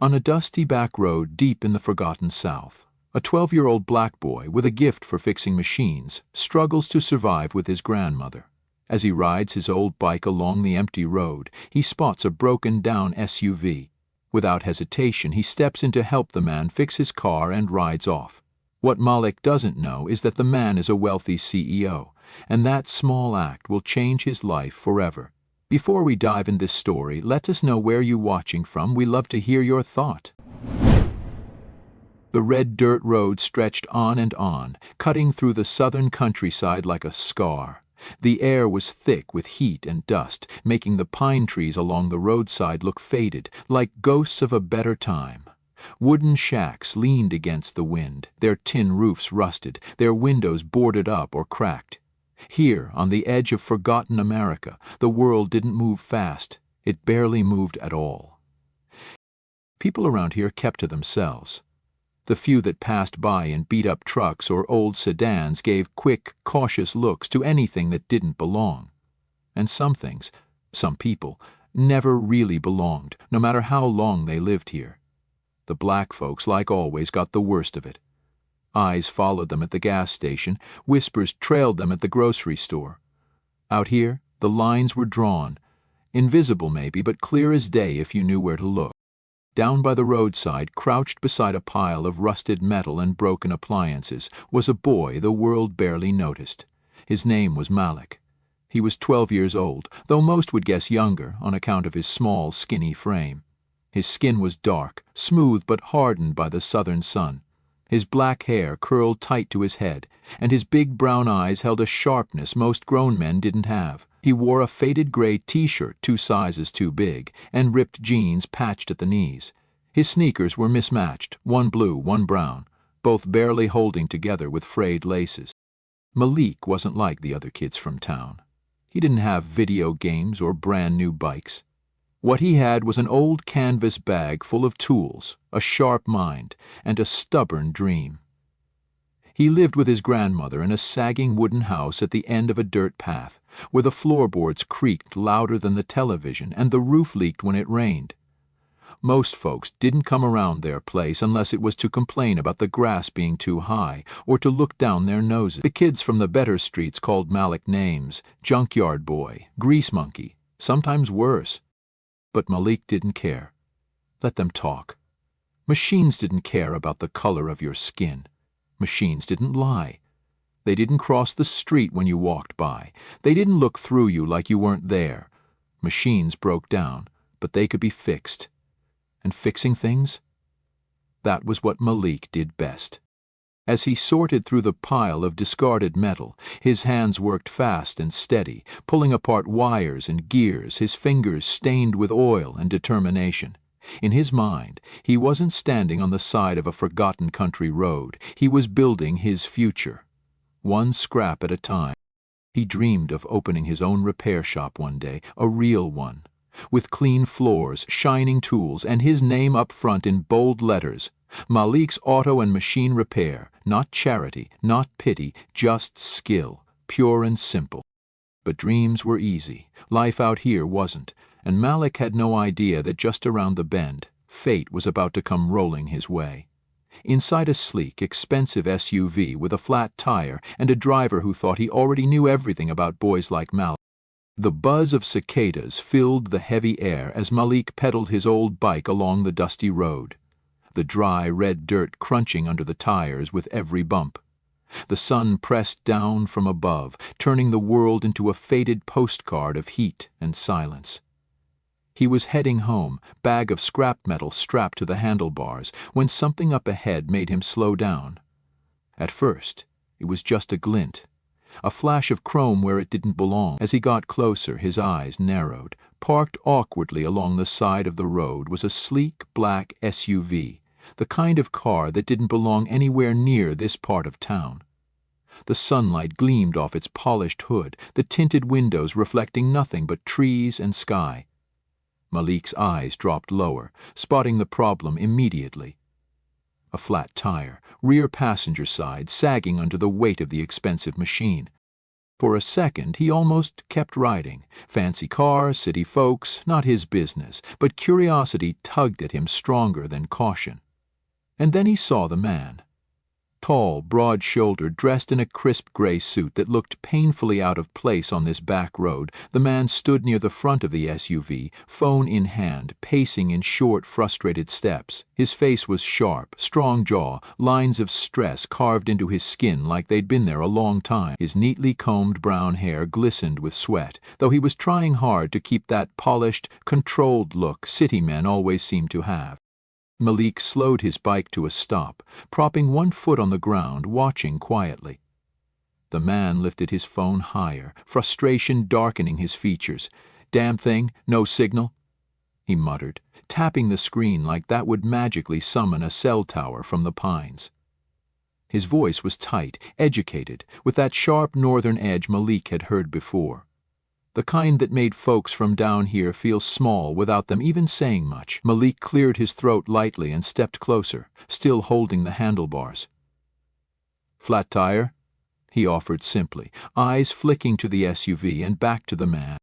On a dusty back road deep in the forgotten South, a 12-year-old black boy with a gift for fixing machines struggles to survive with his grandmother. As he rides his old bike along the empty road, he spots a broken-down SUV. Without hesitation, he steps in to help the man fix his car and rides off. What Malik doesn't know is that the man is a wealthy CEO, and that small act will change his life forever. Before we dive in this story, let us know where you're watching from. We love to hear your thought. The red dirt road stretched on, cutting through the southern countryside like a scar. The air was thick with heat and dust, making the pine trees along the roadside look faded, like ghosts of a better time. Wooden shacks leaned against the wind, their tin roofs rusted, their windows boarded up or cracked. Here, on the edge of forgotten America, the world didn't move fast. It barely moved at all. People around here kept to themselves. The few that passed by in beat-up trucks or old sedans gave quick, cautious looks to anything that didn't belong. And some things, some people, never really belonged, no matter how long they lived here. The black folks, like always, got the worst of it. Eyes followed them at the gas station, whispers trailed them at the grocery store. Out here, the lines were drawn, invisible maybe, but clear as day if you knew where to look. Down by the roadside, crouched beside a pile of rusted metal and broken appliances, was a boy the world barely noticed. His name was Malik. He was 12 years old, though most would guess younger on account of his small, skinny frame. His skin was dark, smooth but hardened by the southern sun. His black hair curled tight to his head, and his big brown eyes held a sharpness most grown men didn't have. He wore a faded gray t-shirt 2 sizes too big, and ripped jeans patched at the knees. His sneakers were mismatched, one blue, one brown, both barely holding together with frayed laces. Malik wasn't like the other kids from town. He didn't have video games or brand new bikes. What he had was an old canvas bag full of tools, a sharp mind, and a stubborn dream. He lived with his grandmother in a sagging wooden house at the end of a dirt path, where the floorboards creaked louder than the television and the roof leaked when it rained. Most folks didn't come around their place unless it was to complain about the grass being too high or to look down their noses. The kids from the better streets called Malik names: junkyard boy, grease monkey, sometimes worse. But Malik didn't care. Let them talk. Machines didn't care about the color of your skin. Machines didn't lie. They didn't cross the street when you walked by. They didn't look through you like you weren't there. Machines broke down, but they could be fixed. And fixing things? That was what Malik did best. As he sorted through the pile of discarded metal, his hands worked fast and steady, pulling apart wires and gears, his fingers stained with oil and determination. In his mind, he wasn't standing on the side of a forgotten country road. He was building his future, one scrap at a time. He dreamed of opening his own repair shop one day, a real one, with clean floors, shining tools, and his name up front in bold letters: Malik's Auto and Machine Repair. Not charity, not pity, just skill, pure and simple. But dreams were easy. Life out here wasn't, and Malik had no idea that just around the bend, fate was about to come rolling his way. Inside a sleek, expensive SUV with a flat tire and a driver who thought he already knew everything about boys like Malik. The buzz of cicadas filled the heavy air as Malik pedaled his old bike along the dusty road, the dry red dirt crunching under the tires with every bump. The sun pressed down from above, turning the world into a faded postcard of heat and silence. He was heading home, bag of scrap metal strapped to the handlebars, when something up ahead made him slow down. At first, it was just a glint, a flash of chrome where it didn't belong. As he got closer, his eyes narrowed. Parked awkwardly along the side of the road was a sleek black SUV, the kind of car that didn't belong anywhere near this part of town. The sunlight gleamed off its polished hood, the tinted windows reflecting nothing but trees and sky. Malik's eyes dropped lower, spotting the problem immediately. A flat tire, rear passenger side sagging under the weight of the expensive machine. For a second, he almost kept riding. Fancy car, city folks, not his business, but curiosity tugged at him stronger than caution. And then he saw the man. Tall, broad-shouldered, dressed in a crisp gray suit that looked painfully out of place on this back road, the man stood near the front of the SUV, phone in hand, pacing in short, frustrated steps. His face was sharp, strong jaw, lines of stress carved into his skin like they'd been there a long time. His neatly combed brown hair glistened with sweat, though he was trying hard to keep that polished, controlled look city men always seem to have. Malik slowed his bike to a stop, propping one foot on the ground, watching quietly. The man lifted his phone higher, frustration darkening his features. "Damn thing, no signal," he muttered, tapping the screen like that would magically summon a cell tower from the pines. His voice was tight, educated, with that sharp northern edge Malik had heard before. The kind that made folks from down here feel small without them even saying much. Malik cleared his throat lightly and stepped closer, still holding the handlebars. "Flat tire?" he offered simply, eyes flicking to the SUV and back to the man.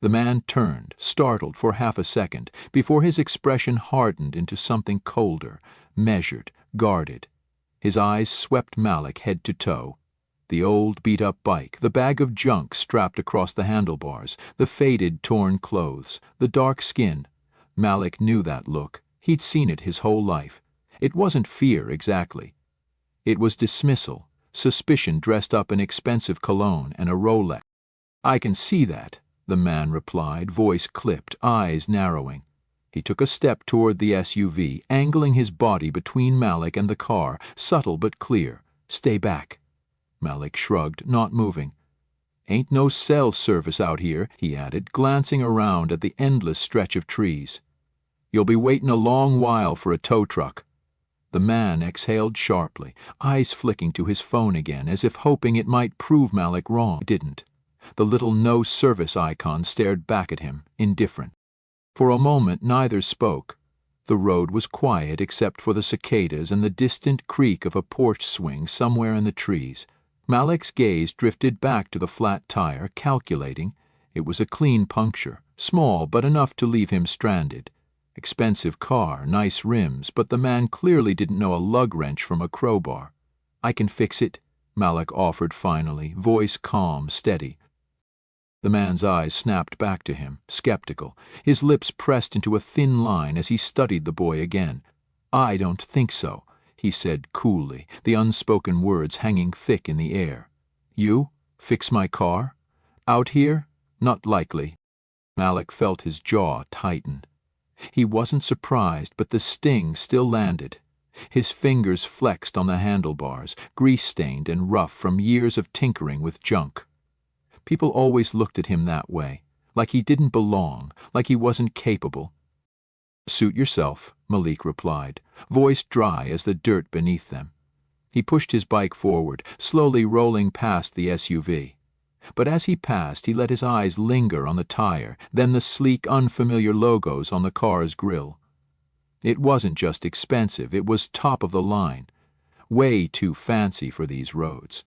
The man turned, startled for half a second, before his expression hardened into something colder, measured, guarded. His eyes swept Malik head to toe. The old beat-up bike, the bag of junk strapped across the handlebars, the faded, torn clothes, the dark skin. Malik knew that look. He'd seen it his whole life. It wasn't fear, exactly. It was dismissal, suspicion dressed up in expensive cologne and a Rolex. "I can see that," the man replied, voice clipped, eyes narrowing. He took a step toward the SUV, angling his body between Malik and the car, subtle but clear. "Stay back." Malik shrugged, not moving. "Ain't no cell service out here," he added, glancing around at the endless stretch of trees. "You'll be waiting a long while for a tow truck." The man exhaled sharply, eyes flicking to his phone again, as if hoping it might prove Malik wrong. It didn't. The little no-service icon stared back at him, indifferent. For a moment neither spoke. The road was quiet except for the cicadas and the distant creak of a porch swing somewhere in the trees. Malik's gaze drifted back to the flat tire, calculating. It was a clean puncture, small but enough to leave him stranded. Expensive car, nice rims, but the man clearly didn't know a lug wrench from a crowbar. "I can fix it," Malik offered finally, voice calm, steady. The man's eyes snapped back to him, skeptical, his lips pressed into a thin line as he studied the boy again. "I don't think so," he said coolly, the unspoken words hanging thick in the air. "You? Fix my car? Out here? Not likely." Malik felt his jaw tighten. He wasn't surprised, but the sting still landed. His fingers flexed on the handlebars, grease-stained and rough from years of tinkering with junk. People always looked at him that way, like he didn't belong, like he wasn't capable. "Suit yourself," Malik replied, voice dry as the dirt beneath them. He pushed his bike forward, slowly rolling past the SUV. But as he passed, he let his eyes linger on the tire, then the sleek, unfamiliar logos on the car's grill. It wasn't just expensive, it was top of the line. Way too fancy for these roads.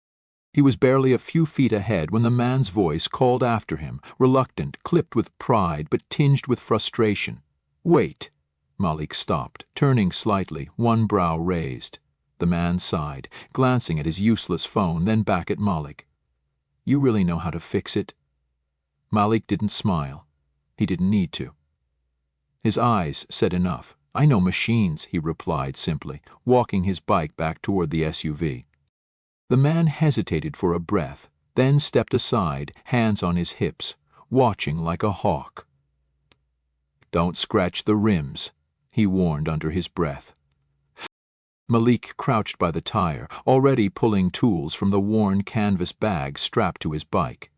He was barely a few feet ahead when the man's voice called after him, reluctant, clipped with pride but tinged with frustration. "Wait." Malik stopped, turning slightly, one brow raised. The man sighed, glancing at his useless phone, then back at Malik. "You really know how to fix it?" Malik didn't smile. He didn't need to. His eyes said enough. "I know machines," he replied simply, walking his bike back toward the SUV. The man hesitated for a breath, then stepped aside, hands on his hips, watching like a hawk. "Don't scratch the rims," he warned under his breath. Malik crouched by the tire, already pulling tools from the worn canvas bag strapped to his bike.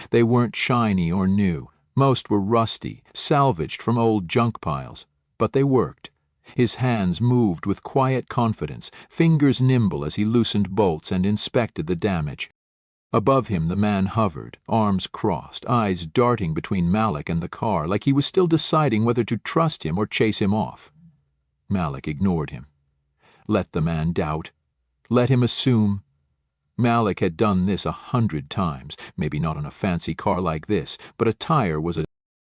They weren't shiny or new. Most were rusty, salvaged from old junk piles. But they worked. His hands moved with quiet confidence, fingers nimble as he loosened bolts and inspected the damage. Above him the man hovered, arms crossed, eyes darting between Malik and the car like he was still deciding whether to trust him or chase him off. Malik ignored him. Let the man doubt. Let him assume. Malik had done this 100 times, maybe not on a fancy car like this, but a tire was a...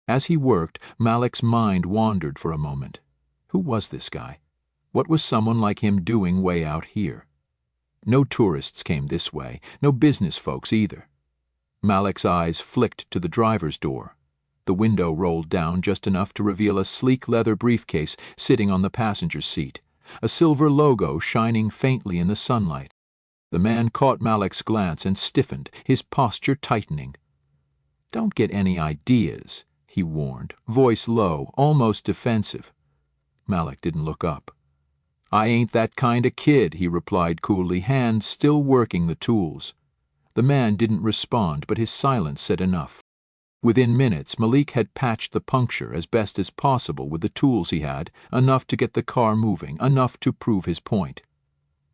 As he worked, Malik's mind wandered for a moment. Who was this guy? What was someone like him doing way out here? No tourists came this way, no business folks either. Malik's eyes flicked to the driver's door. The window rolled down just enough to reveal a sleek leather briefcase sitting on the passenger's seat, a silver logo shining faintly in the sunlight. The man caught Malik's glance and stiffened, his posture tightening. "Don't get any ideas," he warned, voice low, almost defensive. Malik didn't look up. "I ain't that kind of kid," he replied coolly, hands still working the tools. The man didn't respond, but his silence said enough. Within minutes, Malik had patched the puncture as best as possible with the tools he had, enough to get the car moving, enough to prove his point.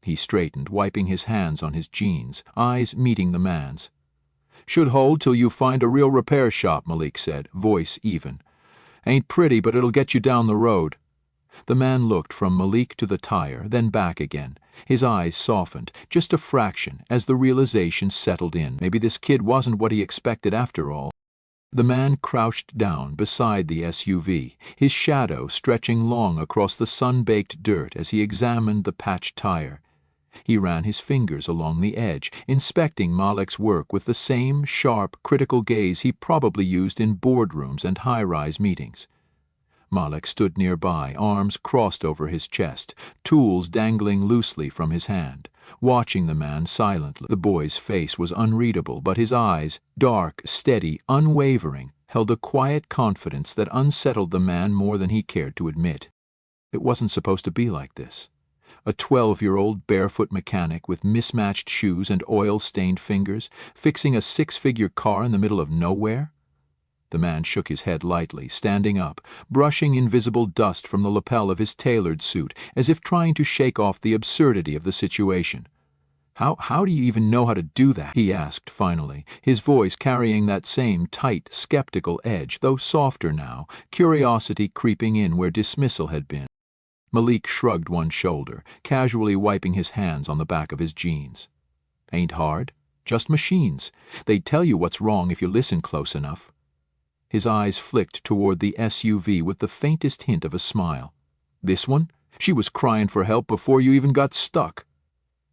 He straightened, wiping his hands on his jeans, eyes meeting the man's. "Should hold till you find a real repair shop," Malik said, voice even. "Ain't pretty, but it'll get you down the road." The man looked from Malik to the tire, then back again. His eyes softened, just a fraction, as the realization settled in. Maybe this kid wasn't what he expected after all. The man crouched down beside the SUV, his shadow stretching long across the sun-baked dirt as he examined the patched tire. He ran his fingers along the edge, inspecting Malik's work with the same sharp, critical gaze he probably used in boardrooms and high-rise meetings. Malik stood nearby, arms crossed over his chest, tools dangling loosely from his hand, watching the man silently. The boy's face was unreadable, but his eyes, dark, steady, unwavering, held a quiet confidence that unsettled the man more than he cared to admit. It wasn't supposed to be like this. A 12-year-old barefoot mechanic with mismatched shoes and oil-stained fingers, fixing a 6-figure car in the middle of nowhere? The man shook his head lightly, standing up, brushing invisible dust from the lapel of his tailored suit, as if trying to shake off the absurdity of the situation. How do you even know how to do that?" he asked finally, his voice carrying that same tight, skeptical edge, though softer now, curiosity creeping in where dismissal had been. Malik shrugged one shoulder, casually wiping his hands on the back of his jeans. "Ain't hard. Just machines. They'd tell you what's wrong if you listen close enough." His eyes flicked toward the SUV with the faintest hint of a smile. "This one? She was crying for help before you even got stuck."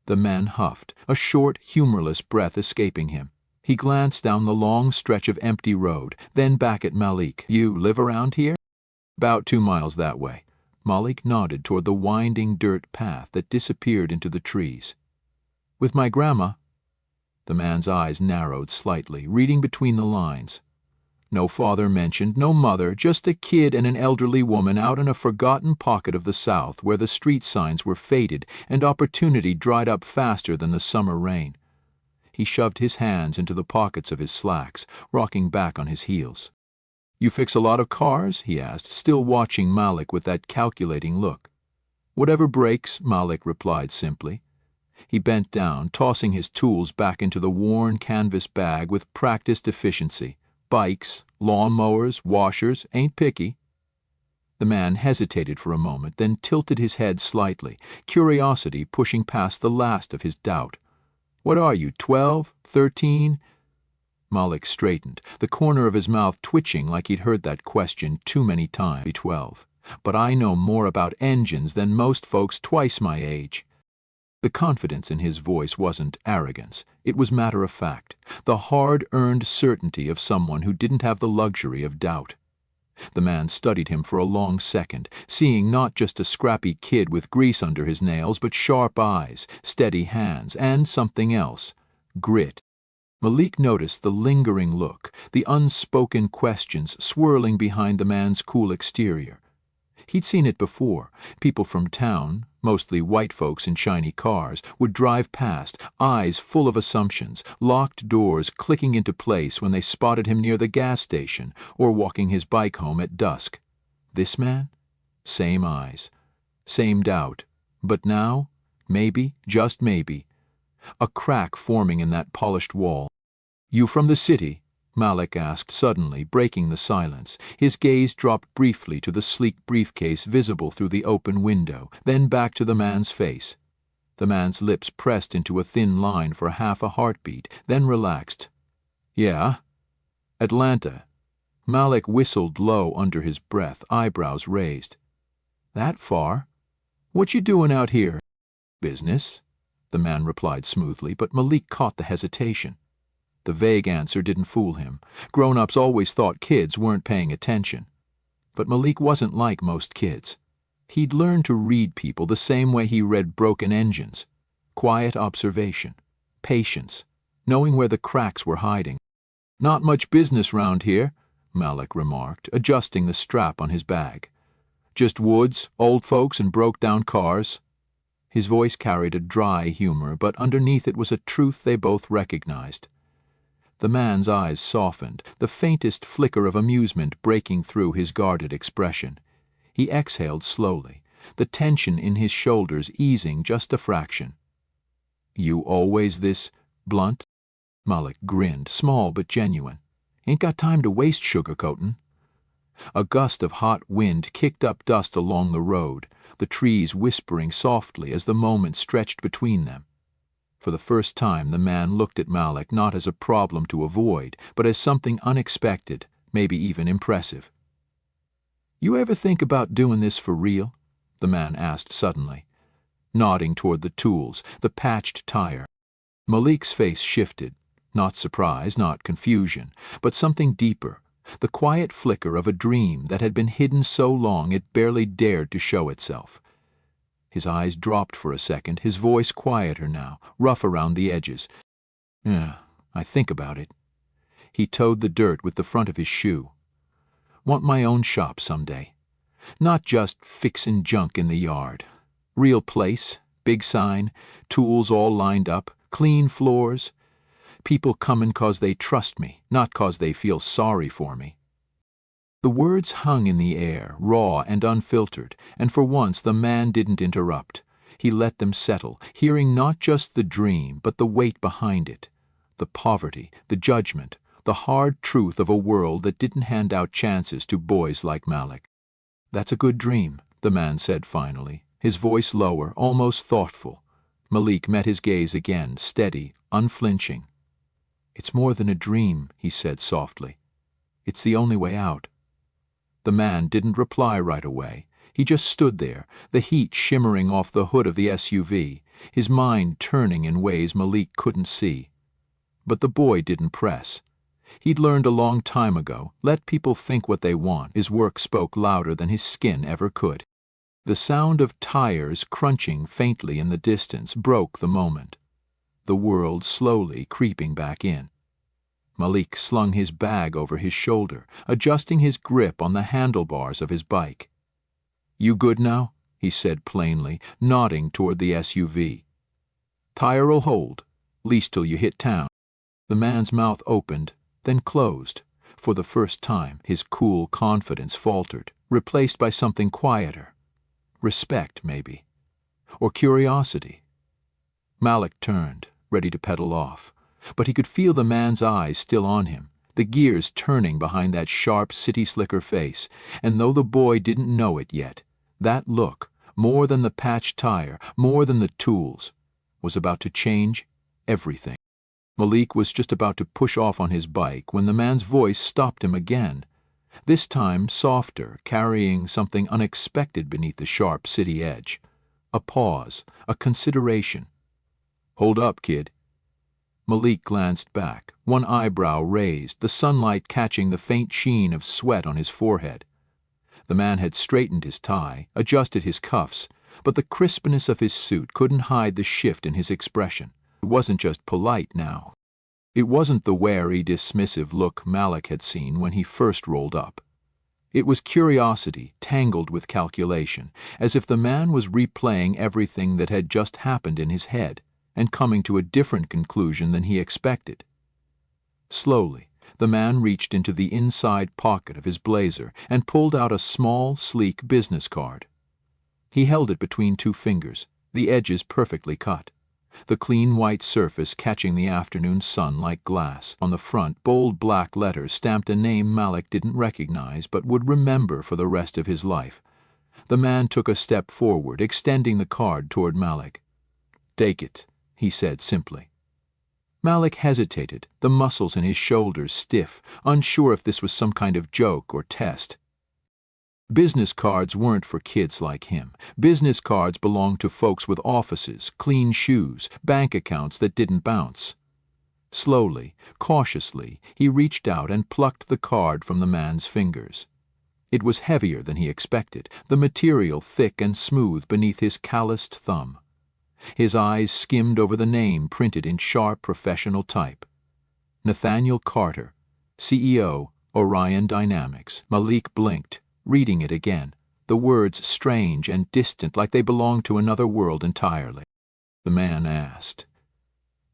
The man huffed, a short, humorless breath escaping him. He glanced down the long stretch of empty road, then back at Malik. "You live around here?" "About 2 miles that way." Malik nodded toward the winding dirt path that disappeared into the trees. "With my grandma?" The man's eyes narrowed slightly, reading between the lines. No father mentioned, no mother, just a kid and an elderly woman out in a forgotten pocket of the South where the street signs were faded and opportunity dried up faster than the summer rain. He shoved his hands into the pockets of his slacks, rocking back on his heels. "You fix a lot of cars?" he asked, still watching Malik with that calculating look. "Whatever breaks," Malik replied simply. He bent down, tossing his tools back into the worn canvas bag with practiced efficiency. "Bikes, lawn-mowers, washers, ain't picky." The man hesitated for a moment, then tilted his head slightly, curiosity pushing past the last of his doubt. "What are you, 12, 13? Malik straightened, the corner of his mouth twitching like he'd heard that question too many times. 12. But I know more about engines than most folks twice my age. The confidence in his voice wasn't arrogance. It was matter of fact, the hard-earned certainty of someone who didn't have the luxury of doubt. The man studied him for a long second, seeing not just a scrappy kid with grease under his nails, but sharp eyes, steady hands, and something else, grit. Malik noticed the lingering look, the unspoken questions swirling behind the man's cool exterior. He'd seen it before. People from town, mostly white folks in shiny cars, would drive past, eyes full of assumptions, locked doors clicking into place when they spotted him near the gas station or walking his bike home at dusk. This man? Same eyes. Same doubt. But now, maybe, just maybe, a crack forming in that polished wall. "You from the city?" Malik asked suddenly, breaking the silence. His gaze dropped briefly to the sleek briefcase visible through the open window, then back to the man's face. The man's lips pressed into a thin line for half a heartbeat, then relaxed. Yeah? Atlanta. Malik whistled low under his breath, eyebrows raised. That far? What you doing out here? Business, the man replied smoothly, but Malik caught the hesitation. The vague answer didn't fool him. Grown-ups always thought kids weren't paying attention. But Malik wasn't like most kids. He'd learned to read people the same way he read broken engines. Quiet observation, patience, knowing where the cracks were hiding. Not much business round here, Malik remarked, adjusting the strap on his bag. Just woods, old folks, and broke-down cars. His voice carried a dry humor, but underneath it was a truth they both recognized. The man's eyes softened, the faintest flicker of amusement breaking through his guarded expression. He exhaled slowly, the tension in his shoulders easing just a fraction. You always this blunt? Malik grinned, small but genuine. Ain't got time to waste sugarcoatin'. A gust of hot wind kicked up dust along the road, the trees whispering softly as the moment stretched between them. For the first time, the man looked at Malik not as a problem to avoid, but as something unexpected, maybe even impressive. You ever think about doing this for real? The man asked suddenly, nodding toward the tools, the patched tire. Malik's face shifted, not surprise, not confusion, but something deeper, the quiet flicker of a dream that had been hidden so long it barely dared to show itself. His eyes dropped for a second, his voice quieter now, rough around the edges. Yeah, I think about it. He toed the dirt with the front of his shoe. Want my own shop someday. Not just fixin' junk in the yard. Real place, big sign, tools all lined up, clean floors. People comin' 'cause they trust me, not 'cause they feel sorry for me. The words hung in the air, raw and unfiltered, and for once the man didn't interrupt. He let them settle, hearing not just the dream, but the weight behind it. The poverty, the judgment, the hard truth of a world that didn't hand out chances to boys like Malik. That's a good dream, the man said finally, his voice lower, almost thoughtful. Malik met his gaze again, steady, unflinching. It's more than a dream, he said softly. It's the only way out. The man didn't reply right away. He just stood there, the heat shimmering off the hood of the SUV, his mind turning in ways Malik couldn't see. But the boy didn't press. He'd learned a long time ago, let people think what they want. His work spoke louder than his skin ever could. The sound of tires crunching faintly in the distance broke the moment. The world slowly creeping back in. Malik slung his bag over his shoulder, adjusting his grip on the handlebars of his bike. You good now? He said plainly, nodding toward the SUV. Tire'll hold, least till you hit town. The man's mouth opened, then closed. For the first time, his cool confidence faltered, replaced by something quieter. Respect, maybe. Or curiosity. Malik turned, ready to pedal off. But he could feel the man's eyes still on him, the gears turning behind that sharp city-slicker face, and though the boy didn't know it yet, that look, more than the patched tire, more than the tools, was about to change everything. Malik was just about to push off on his bike when the man's voice stopped him again, this time softer, carrying something unexpected beneath the sharp city edge. A pause, a consideration. Hold up, kid. Malik glanced back, one eyebrow raised, the sunlight catching the faint sheen of sweat on his forehead. The man had straightened his tie, adjusted his cuffs, but the crispness of his suit couldn't hide the shift in his expression. It wasn't just polite now. It wasn't the wary, dismissive look Malik had seen when he first rolled up. It was curiosity tangled with calculation, as if the man was replaying everything that had just happened in his head, and coming to a different conclusion than he expected. Slowly, the man reached into the inside pocket of his blazer and pulled out a small, sleek business card. He held it between two fingers, the edges perfectly cut. The clean white surface catching the afternoon sun like glass. On the front, bold black letters stamped a name Malik didn't recognize but would remember for the rest of his life. The man took a step forward, extending the card toward Malik. Take it, he said simply. Malik hesitated, the muscles in his shoulders stiff, unsure if this was some kind of joke or test. Business cards weren't for kids like him. Business cards belonged to folks with offices, clean shoes, bank accounts that didn't bounce. Slowly, cautiously, he reached out and plucked the card from the man's fingers. It was heavier than he expected, the material thick and smooth beneath his calloused thumb. His eyes skimmed over the name printed in sharp professional type. Nathaniel Carter, CEO, Orion Dynamics. Malik blinked, reading it again, the words strange and distant like they belonged to another world entirely. The man asked.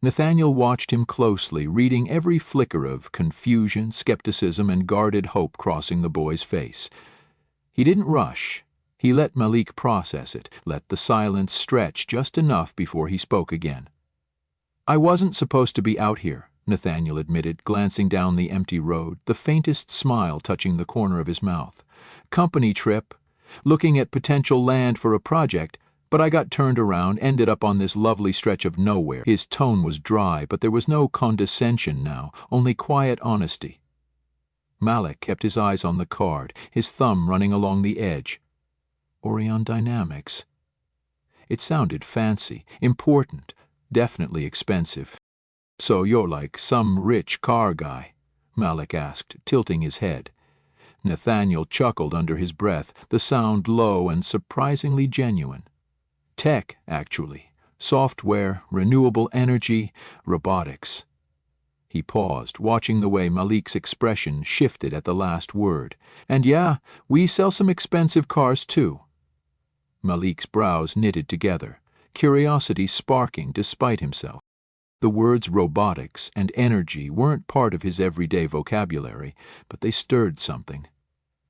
Nathaniel watched him closely, reading every flicker of confusion, skepticism, and guarded hope crossing the boy's face. He didn't rush. He let Malik process it, let the silence stretch just enough before he spoke again. "I wasn't supposed to be out here," Nathaniel admitted, glancing down the empty road, the faintest smile touching the corner of his mouth. "Company trip, looking at potential land for a project, but I got turned around, ended up on this lovely stretch of nowhere." His tone was dry, but there was no condescension now, only quiet honesty. Malik kept his eyes on the card, his thumb running along the edge. Orion Dynamics. It sounded fancy, important, definitely expensive. "So you're like some rich car guy?" Malik asked, tilting his head. Nathaniel chuckled under his breath, the sound low and surprisingly genuine. "Tech, actually. Software, renewable energy, robotics." He paused, watching the way Malik's expression shifted at the last word. "And yeah, we sell some expensive cars too." Malik's brows knitted together, curiosity sparking despite himself. The words robotics and energy weren't part of his everyday vocabulary, but they stirred something.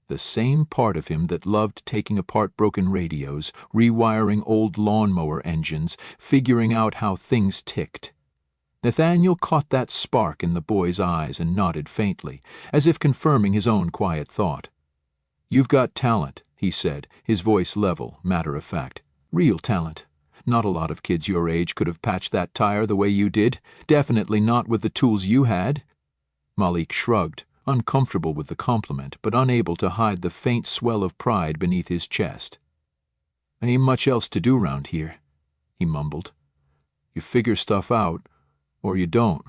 The same part of him that loved taking apart broken radios, rewiring old lawnmower engines, figuring out how things ticked. Nathaniel caught that spark in the boy's eyes and nodded faintly, as if confirming his own quiet thought. "You've got talent," he said, his voice level, matter-of-fact. "Real talent. Not a lot of kids your age could have patched that tire the way you did, definitely not with the tools you had." Malik shrugged, uncomfortable with the compliment, but unable to hide the faint swell of pride beneath his chest. "Ain't much else to do round here," he mumbled. "You figure stuff out, or you don't."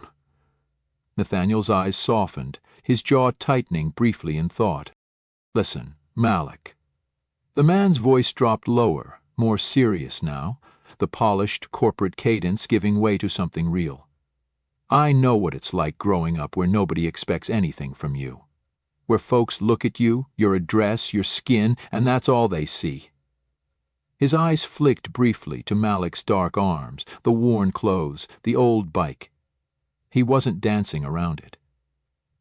Nathaniel's eyes softened, his jaw tightening briefly in thought. "Listen, Malik." The man's voice dropped lower, more serious now, the polished corporate cadence giving way to something real. "I know what it's like growing up where nobody expects anything from you. Where folks look at you, your address, your skin, and that's all they see." His eyes flicked briefly to Malik's dark arms, the worn clothes, the old bike. He wasn't dancing around it.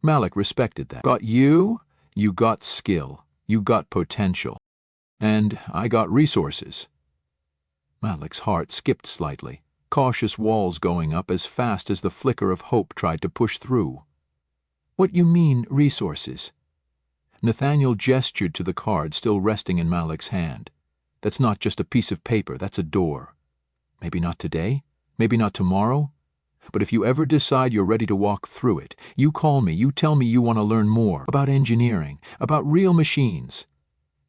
Malik respected that. "Got you? You got skill. You got potential. And I got resources." Malik's heart skipped slightly, cautious walls going up as fast as the flicker of hope tried to push through. "What you mean, resources?" Nathaniel gestured to the card still resting in Malik's hand. "That's not just a piece of paper, that's a door. Maybe not today, maybe not tomorrow, but if you ever decide you're ready to walk through it, you call me, you tell me you want to learn more about engineering, about real machines."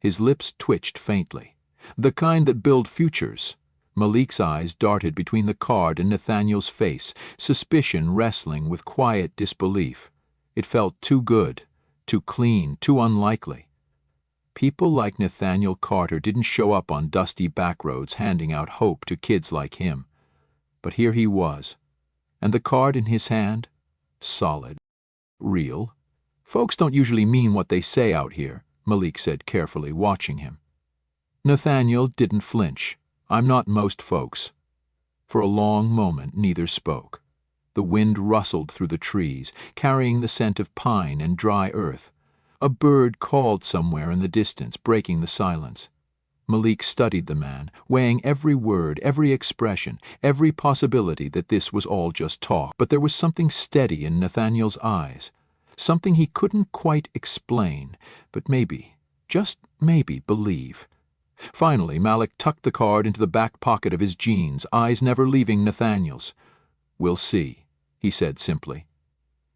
His lips twitched faintly. "The kind that build futures." Malik's eyes darted between the card and Nathaniel's face, suspicion wrestling with quiet disbelief. It felt too good, too clean, too unlikely. People like Nathaniel Carter didn't show up on dusty backroads handing out hope to kids like him. But here he was, and the card in his hand, solid, real. "Folks don't usually mean what they say out here," Malik said carefully, watching him. Nathaniel didn't flinch. "I'm not most folks." For a long moment neither spoke. The wind rustled through the trees, carrying the scent of pine and dry earth. A bird called somewhere in the distance, breaking the silence. Malik studied the man, weighing every word, every expression, every possibility that this was all just talk. But there was something steady in Nathaniel's eyes, something he couldn't quite explain, but maybe, just maybe, believe. Finally, Malik tucked the card into the back pocket of his jeans, eyes never leaving Nathaniel's. "We'll see," he said simply.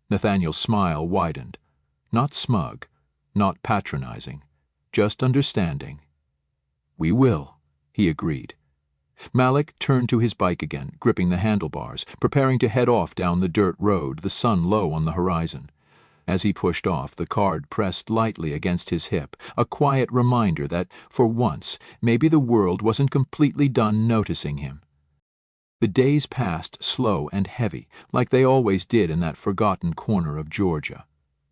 Nathaniel's smile widened. Not smug, not patronizing, just understanding. "We will," he agreed. Malik turned to his bike again, gripping the handlebars, preparing to head off down the dirt road, the sun low on the horizon. As he pushed off, the card pressed lightly against his hip, a quiet reminder that, for once, maybe the world wasn't completely done noticing him. The days passed slow and heavy, like they always did in that forgotten corner of Georgia.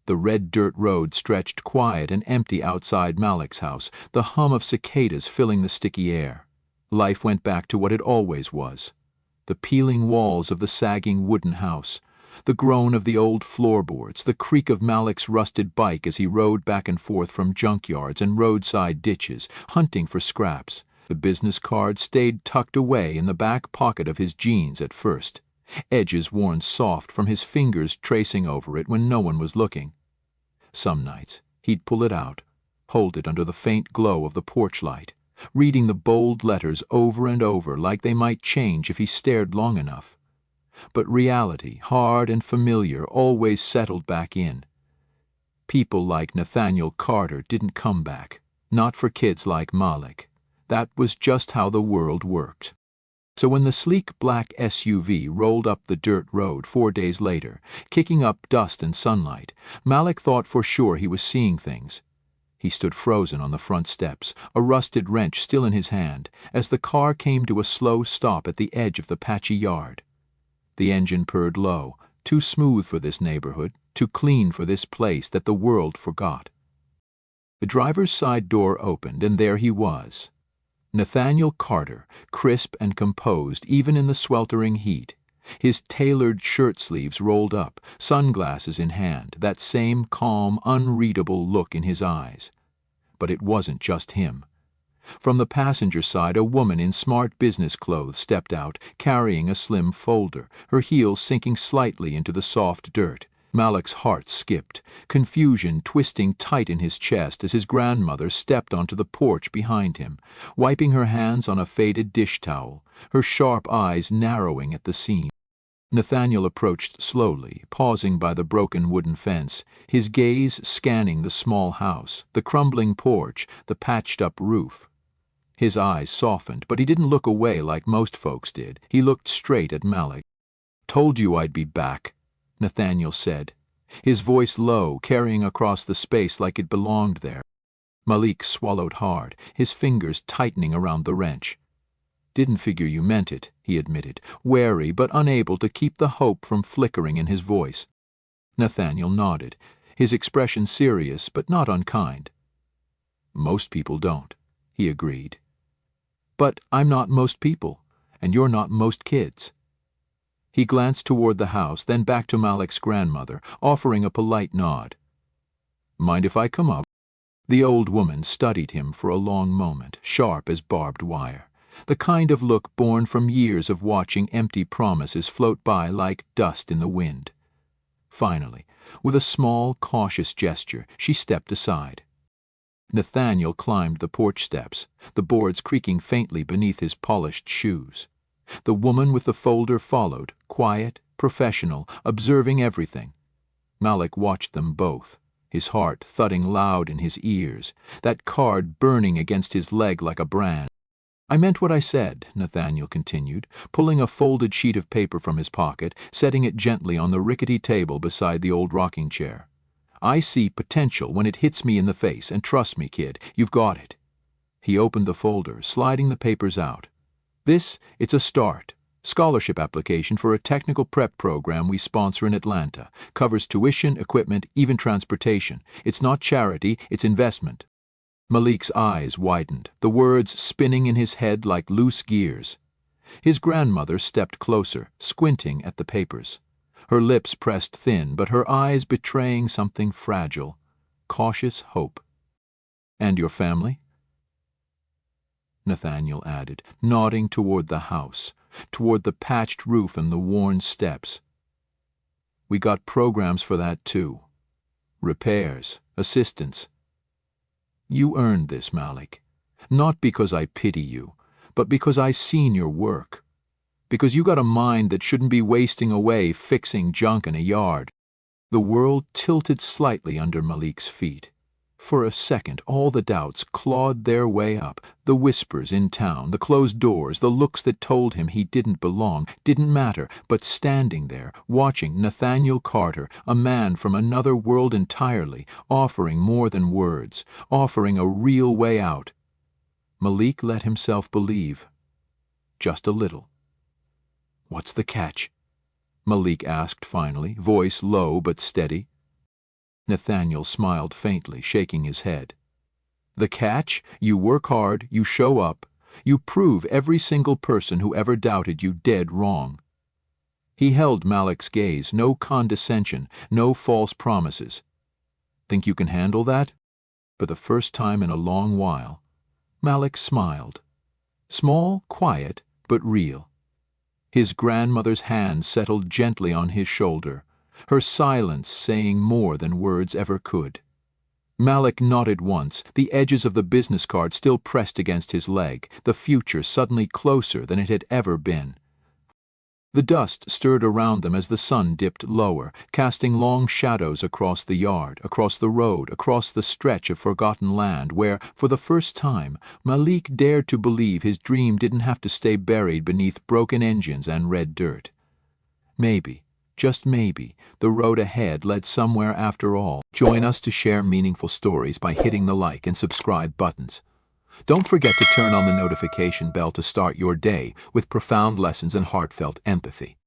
The red dirt road stretched quiet and empty outside Malik's house, the hum of cicadas filling the sticky air. Life went back to what it always was. The peeling walls of the sagging wooden house, the groan of the old floorboards, the creak of Malik's rusted bike as he rode back and forth from junkyards and roadside ditches, hunting for scraps. The business card stayed tucked away in the back pocket of his jeans at first, edges worn soft from his fingers tracing over it when no one was looking. Some nights he'd pull it out, hold it under the faint glow of the porch light, reading the bold letters over and over like they might change if he stared long enough. But reality, hard and familiar, always settled back in. People like Nathaniel Carter didn't come back, not for kids like Malik. That was just how the world worked. So when the sleek black SUV rolled up the dirt road 4 days later, kicking up dust and sunlight, Malik thought for sure he was seeing things. He stood frozen on the front steps, a rusted wrench still in his hand, as the car came to a slow stop at the edge of the patchy yard. The engine purred low, too smooth for this neighborhood, too clean for this place that the world forgot. The driver's side door opened, and there he was. Nathaniel Carter, crisp and composed even in the sweltering heat, his tailored shirt sleeves rolled up, sunglasses in hand, that same calm, unreadable look in his eyes. But it wasn't just him. From the passenger side, a woman in smart business clothes stepped out, carrying a slim folder, her heels sinking slightly into the soft dirt. Malik's heart skipped, confusion twisting tight in his chest as his grandmother stepped onto the porch behind him, wiping her hands on a faded dish towel, her sharp eyes narrowing at the seam. Nathaniel approached slowly, pausing by the broken wooden fence, his gaze scanning the small house, the crumbling porch, the patched-up roof. His eyes softened, but he didn't look away like most folks did. He looked straight at Malik. "Told you I'd be back," Nathaniel said, his voice low, carrying across the space like it belonged there. Malik swallowed hard, his fingers tightening around the wrench. "Didn't figure you meant it," he admitted, wary but unable to keep the hope from flickering in his voice. Nathaniel nodded, his expression serious but not unkind. "Most people don't," he agreed. "But I'm not most people, and you're not most kids." He glanced toward the house, then back to Malik's grandmother, offering a polite nod. "Mind if I come up?" The old woman studied him for a long moment, sharp as barbed wire, the kind of look born from years of watching empty promises float by like dust in the wind. Finally, with a small, cautious gesture, she stepped aside. Nathaniel climbed the porch steps, the boards creaking faintly beneath his polished shoes. The woman with the folder followed, quiet, professional, observing everything. Malik watched them both, his heart thudding loud in his ears, that card burning against his leg like a brand. "I meant what I said," Nathaniel continued, pulling a folded sheet of paper from his pocket, setting it gently on the rickety table beside the old rocking chair. "I see potential when it hits me in the face, and trust me, kid, you've got it." He opened the folder, sliding the papers out. It's a start. Scholarship application for a technical prep program we sponsor in Atlanta. Covers tuition, equipment, even transportation. It's not charity, it's investment." Malik's eyes widened, the words spinning in his head like loose gears. His grandmother stepped closer, squinting at the papers. Her lips pressed thin, but her eyes betraying something fragile. Cautious hope. "And your family?" Nathaniel added, nodding toward the house, toward the patched roof and the worn steps. "We got programs for that too. Repairs, assistance." "You earned this, Malik." Not because I pity you, but because I seen your work. Because you got a mind that shouldn't be wasting away fixing junk in a yard." The world tilted slightly under Malik's feet. For a second, all the doubts clawed their way up, the whispers in town, the closed doors, the looks that told him he didn't belong, didn't matter, but standing there, watching Nathaniel Carter, a man from another world entirely, offering more than words, offering a real way out. Malik let himself believe. Just a little. "What's the catch?" Malik asked finally, voice low but steady. Nathaniel smiled faintly, shaking his head. "The catch? You work hard, you show up, you prove every single person who ever doubted you dead wrong." He held Malik's gaze, no condescension, no false promises. "Think you can handle that?" For the first time in a long while, Malik smiled. Small, quiet, but real. His grandmother's hand settled gently on his shoulder, her silence saying more than words ever could. Malik nodded once, the edges of the business card still pressed against his leg, the future suddenly closer than it had ever been. The dust stirred around them as the sun dipped lower, casting long shadows across the yard, across the road, across the stretch of forgotten land where, for the first time, Malik dared to believe his dream didn't have to stay buried beneath broken engines and red dirt. Maybe, just maybe, the road ahead led somewhere after all. Join us to share meaningful stories by hitting the like and subscribe buttons. Don't forget to turn on the notification bell to start your day with profound lessons and heartfelt empathy.